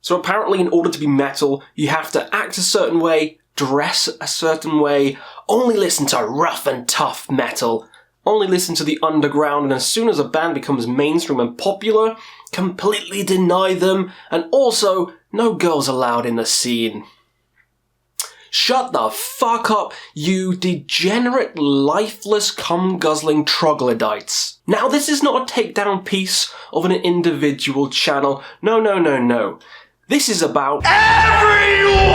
So apparently in order to be metal, you have to act a certain way, dress a certain way, only listen to rough and tough metal, only listen to the underground, and as soon as a band becomes mainstream and popular, completely deny them, and also no girls allowed in the scene. Shut the fuck up, you degenerate, lifeless, cum-guzzling troglodytes. Now, this is not a takedown piece of an individual channel. No. This is about everyone!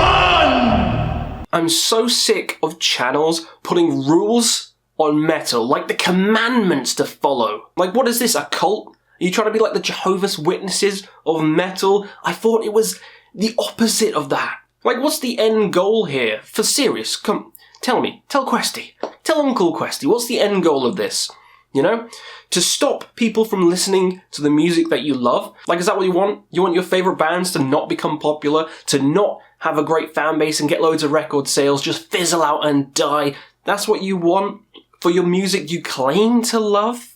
I'm so sick of channels putting rules on metal, like the commandments to follow. Like, what is this, a cult? Are you trying to be like the Jehovah's Witnesses of metal? I thought it was the opposite of that. Like, what's the end goal here? For serious, come, tell me. Tell Questy. Tell Uncle Questy, what's the end goal of this? You know? To stop people from listening to the music that you love? Like, is that what you want? You want your favourite bands to not become popular? To not have a great fan base and get loads of record sales? Just fizzle out and die? That's what you want for your music you claim to love?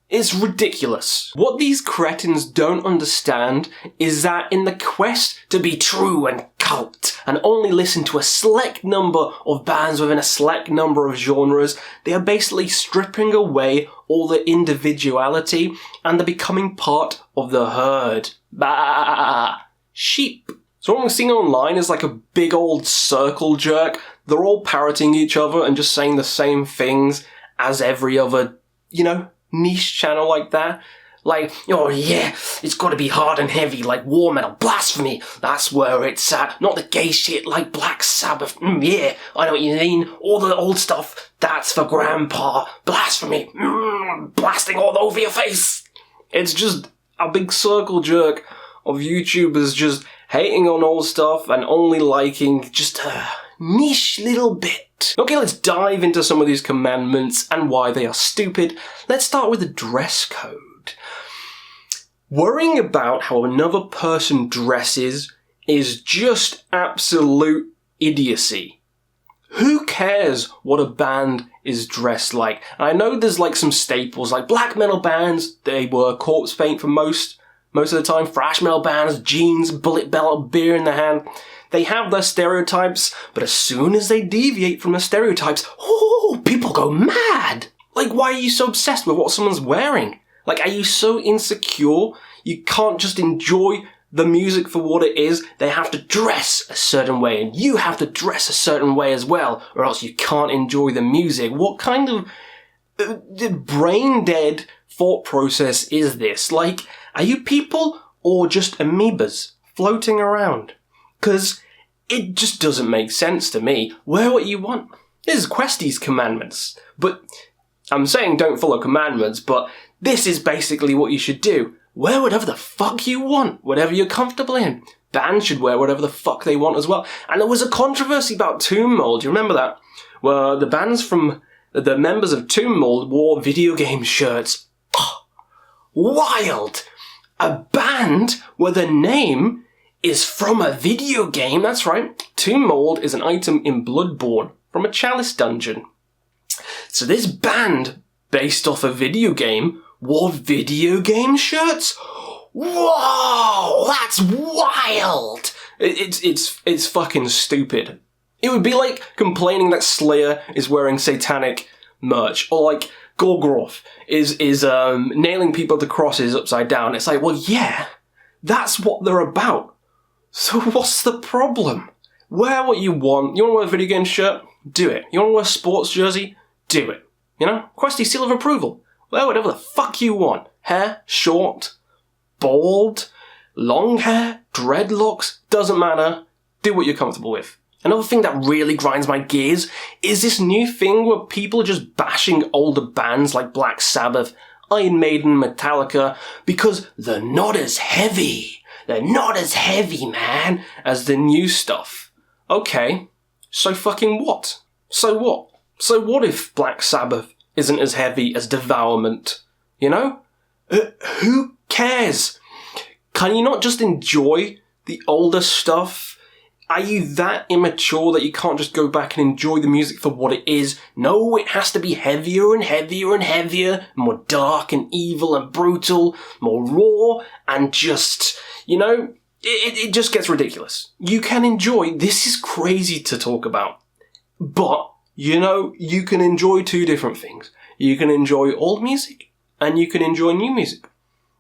It's ridiculous. What these cretins don't understand is that in the quest to be true and cult and only listen to a select number of bands within a select number of genres, they are basically stripping away all the individuality and they're becoming part of the herd. Bah! Sheep. So what I'm seeing online is like a big old circle jerk. They're all parroting each other and just saying the same things as every other, niche channel like that. Like, oh yeah, it's gotta be hard and heavy like war metal, blasphemy, that's where it's at, not the gay shit like Black Sabbath, yeah, I know what you mean, all the old stuff, that's for grandpa, blasphemy, blasting all over your face. It's just a big circle jerk of YouTubers just hating on old stuff and only liking just a niche little bit. Okay, let's dive into some of these commandments and why they are stupid. Let's start with the dress code. Worrying about how another person dresses is just absolute idiocy. Who cares what a band is dressed like? And I know there's like some staples, like black metal bands, they wear corpse paint for most of the time, thrash metal bands, jeans, bullet belt, beer in the hand. They have their stereotypes, but as soon as they deviate from the stereotypes, people go mad! Like, why are you so obsessed with what someone's wearing? Like, are you so insecure you can't just enjoy the music for what it is? They have to dress a certain way, and you have to dress a certain way as well, or else you can't enjoy the music. What kind of brain-dead thought process is this? Like, are you people or just amoebas floating around? Because it just doesn't make sense to me. Wear what you want. This is Questy's commandments. But I'm saying don't follow commandments, but this is basically what you should do. Wear whatever the fuck you want, whatever you're comfortable in. Bands should wear whatever the fuck they want as well. And there was a controversy about Tomb Mold, you remember that? Where the members of Tomb Mold wore video game shirts. Wild! A band where the name is from a video game, that's right. Tomb Mold is an item in Bloodborne from a Chalice dungeon. So this band, based off a video game, wore video game shirts? Whoa, that's wild! It's fucking stupid. It would be like complaining that Slayer is wearing satanic merch, or like Gorgoroth is nailing people to crosses upside down. It's like, well, yeah, that's what they're about. So what's the problem? Wear what you want. You want to wear a video game shirt? Do it. You want to wear a sports jersey? Do it. Questy seal of approval. Wear whatever the fuck you want. Hair, short, bald, long hair, dreadlocks, doesn't matter. Do what you're comfortable with. Another thing that really grinds my gears is this new thing where people are just bashing older bands like Black Sabbath, Iron Maiden, Metallica, because they're not as heavy. They're not as heavy, man, as the new stuff. Okay, so fucking what? So what? So what if Black Sabbath isn't as heavy as Devourment? Who cares? Can you not just enjoy the older stuff? Are you that immature that you can't just go back and enjoy the music for what it is? No, it has to be heavier and heavier and heavier, more dark and evil and brutal, more raw, and just, It just gets ridiculous. You can enjoy, this is crazy to talk about, but, you can enjoy two different things. You can enjoy old music, and you can enjoy new music.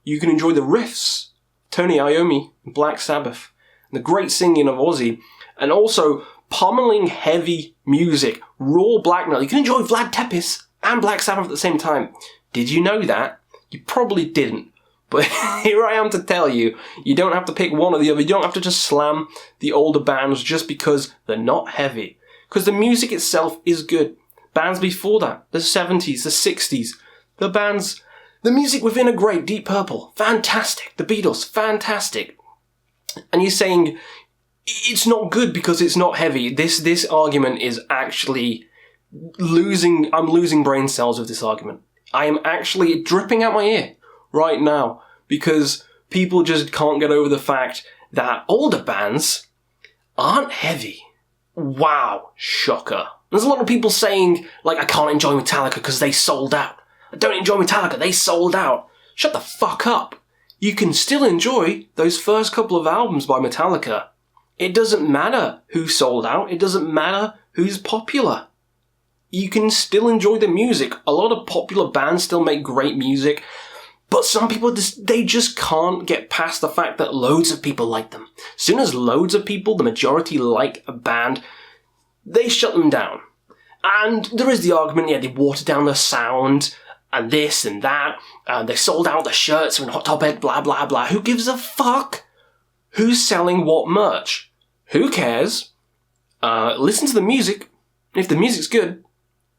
You can enjoy the riffs, Tony Iommi, Black Sabbath, the great singing of Ozzy, and also pummeling heavy music, raw black metal. You can enjoy Vlad Tepes and Black Sabbath at the same time. Did you know that? You probably didn't. But here I am to tell you, you don't have to pick one or the other. You don't have to just slam the older bands just because they're not heavy. Because the music itself is good. Bands before that, the 70s, the 60s, the music within a great, Deep Purple, fantastic. The Beatles, fantastic. And you're saying it's not good because it's not heavy. This argument is actually I'm losing brain cells with this argument. I am actually dripping out my ear right now because people just can't get over the fact that older bands aren't heavy. Wow, shocker. There's a lot of people saying, I can't enjoy Metallica because they sold out. I don't enjoy Metallica, they sold out. Shut the fuck up. You can still enjoy those first couple of albums by Metallica. It doesn't matter who sold out. It doesn't matter who's popular. You can still enjoy the music. A lot of popular bands still make great music, but some people, they just can't get past the fact that loads of people like them. As soon as loads of people, the majority, like a band, they shut them down. And there is the argument, they water down the sound, and this and that, they sold out the shirts and Hot Top Head, blah, blah, blah. Who gives a fuck? Who's selling what merch? Who cares? Listen to the music. If the music's good,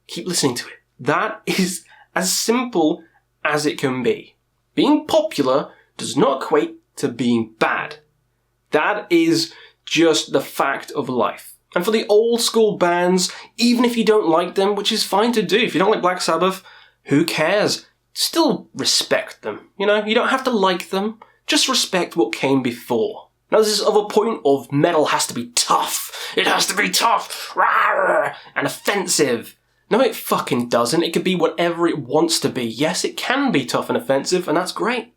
keep listening to it. That is as simple as it can be. Being popular does not equate to being bad. That is just the fact of life. And for the old school bands, even if you don't like them, which is fine to do, if you don't like Black Sabbath, who cares? Still respect them. You don't have to like them. Just respect what came before. Now, there's this other point of metal has to be tough. It has to be tough. Rawr, and offensive. No, it fucking doesn't. It can be whatever it wants to be. Yes, it can be tough and offensive, and that's great.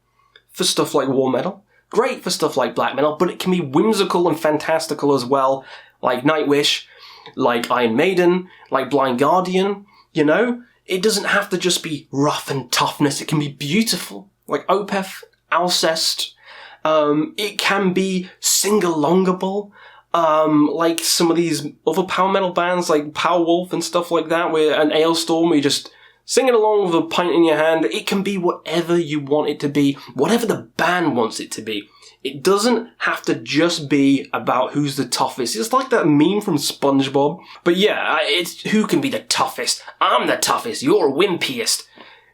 For stuff like war metal. Great for stuff like black metal, but it can be whimsical and fantastical as well. Like Nightwish, like Iron Maiden, like Blind Guardian, It doesn't have to just be rough and toughness. It can be beautiful. Like Opeth, Alcest. It can be sing-alongable. Like some of these other power metal bands like Powerwolf and stuff like that, where an Ailstorm, where you just sing it along with a pint in your hand. It can be whatever you want it to be, whatever the band wants it to be. It doesn't have to just be about who's the toughest. It's like that meme from SpongeBob. But yeah, it's who can be the toughest. I'm the toughest. You're wimpiest.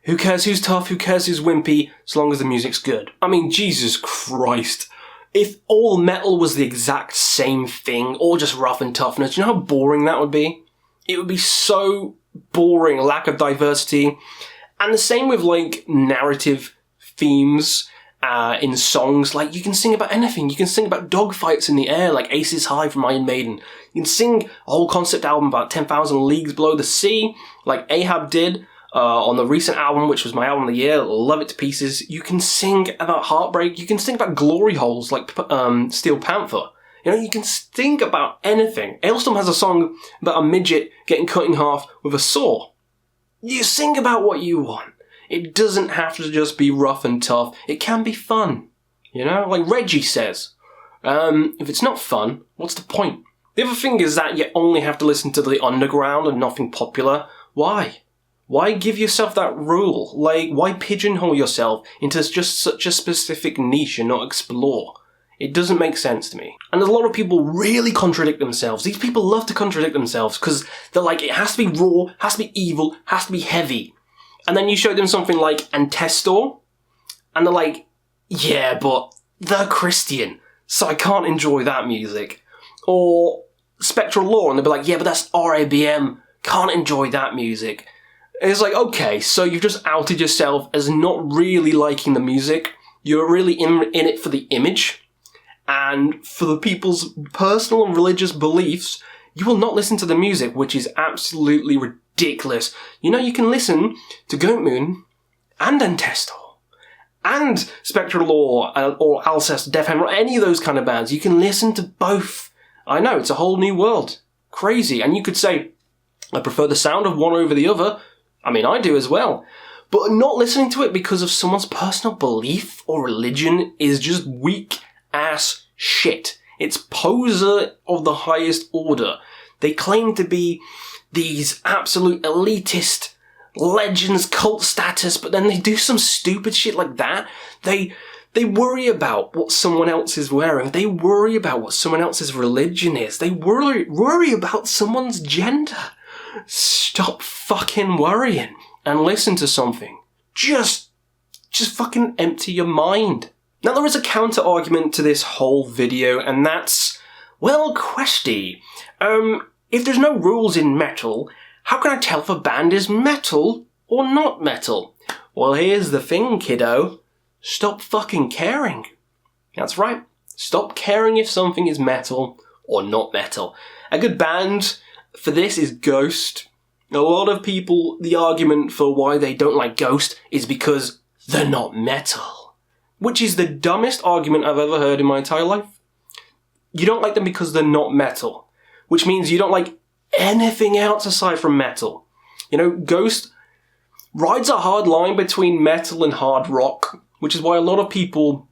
Who cares who's tough? Who cares who's wimpy? As long as the music's good. I mean, Jesus Christ. If all metal was the exact same thing, or just rough and toughness, do you know how boring that would be? It would be so boring, lack of diversity. And the same with, narrative themes in songs. You can sing about anything. You can sing about dogfights in the air, like Aces High from Iron Maiden. You can sing a whole concept album about 10,000 Leagues Below the Sea, like Ahab did. On the recent album, which was my album of the year, love it to pieces. You can sing about heartbreak. You can sing about glory holes like Steel Panther. You can sing about anything. Ailstorm has a song about a midget getting cut in half with a saw. You sing about what you want. It doesn't have to just be rough and tough. It can be fun. Like Reggie says. If it's not fun, what's the point? The other thing is that you only have to listen to the underground and nothing popular. Why? Why give yourself that rule? Why pigeonhole yourself into just such a specific niche and not explore? It doesn't make sense to me. And a lot of people really contradict themselves. These people love to contradict themselves because they're like, it has to be raw, has to be evil, has to be heavy. And then you show them something like Ancestor, and they're like, yeah, but they're Christian, so I can't enjoy that music. Or Spectral Law, and they'll be like, yeah, but that's RABM, can't enjoy that music. And it's like, okay, so you've just outed yourself as not really liking the music. You're really in it for the image. And for the people's personal and religious beliefs, you will not listen to the music, which is absolutely ridiculous. You can listen to Goat Moon and Ancestor and Spectral Law or Alcest, Def Hammer, any of those kind of bands. You can listen to both. I know, it's a whole new world. Crazy. And you could say, I prefer the sound of one over the other. I mean, I do as well. But not listening to it because of someone's personal belief or religion is just weak-ass shit. It's poser of the highest order. They claim to be these absolute elitist legends, cult status, but then they do some stupid shit like that. They worry about what someone else is wearing. They worry about what someone else's religion is. They worry about someone's gender. Stop fucking worrying and listen to something. Just fucking empty your mind. Now, there is a counter-argument to this whole video, and that's, well, Questy. If there's no rules in metal, how can I tell if a band is metal or not metal? Well, here's the thing, kiddo. Stop fucking caring. That's right. Stop caring if something is metal or not metal. A good band for this is Ghost. A lot of people, the argument for why they don't like Ghost is because they're not metal. Which is the dumbest argument I've ever heard in my entire life. You don't like them because they're not metal. Which means you don't like anything else aside from metal. You know, Ghost rides a hard line between metal and hard rock, which is why a lot of people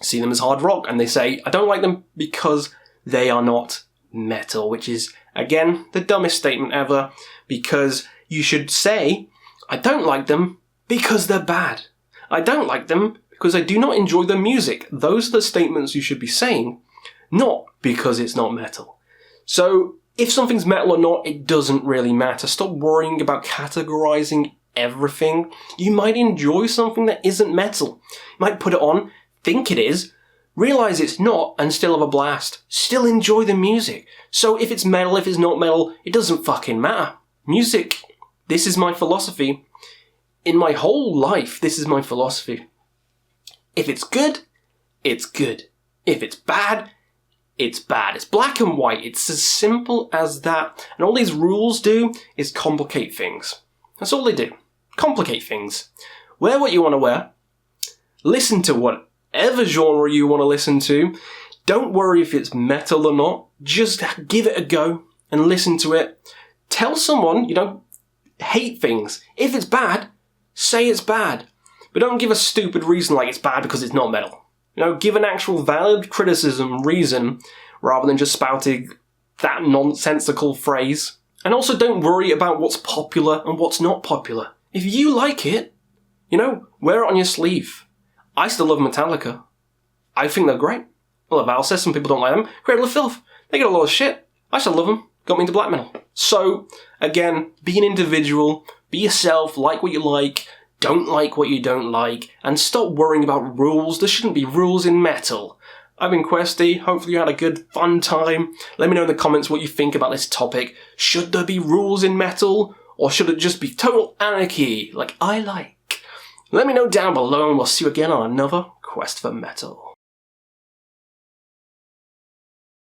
see them as hard rock, and they say, I don't like them because they are not metal, which is, again, the dumbest statement ever, because you should say, I don't like them because they're bad. I don't like them because I do not enjoy their music. Those are the statements you should be saying, not because it's not metal. So, if something's metal or not, it doesn't really matter. Stop worrying about categorizing everything. You might enjoy something that isn't metal. You might put it on, think it is, realize it's not, and still have a blast. Still enjoy the music. So if it's metal, if it's not metal, it doesn't fucking matter. Music, this is my philosophy. In my whole life, this is my philosophy. If it's good, it's good. If it's bad, it's bad. It's black and white. It's as simple as that. And all these rules do is complicate things. That's all they do. Complicate things. Wear what you want to wear. Listen to whatever genre you want to listen to. Don't worry if it's metal or not. Just give it a go and listen to it. Tell someone, hate things. If it's bad, say it's bad. But don't give a stupid reason like it's bad because it's not metal. Give an actual valid criticism reason rather than just spouting that nonsensical phrase. And also don't worry about what's popular and what's not popular. If you like it, wear it on your sleeve. I still love Metallica. I think they're great. I love Alcest, some people don't like them. Cradle of Filth. They get a lot of shit. I still love them. Got me into black metal. So, again, be an individual. Be yourself. Like what you like. Don't like what you don't like, and stop worrying about rules. There shouldn't be rules in metal. I've been Questy. Hopefully you had a good, fun time. Let me know in the comments what you think about this topic. Should there be rules in metal, or should it just be total anarchy, like I like? Let me know down below, and we'll see you again on another Quest for Metal.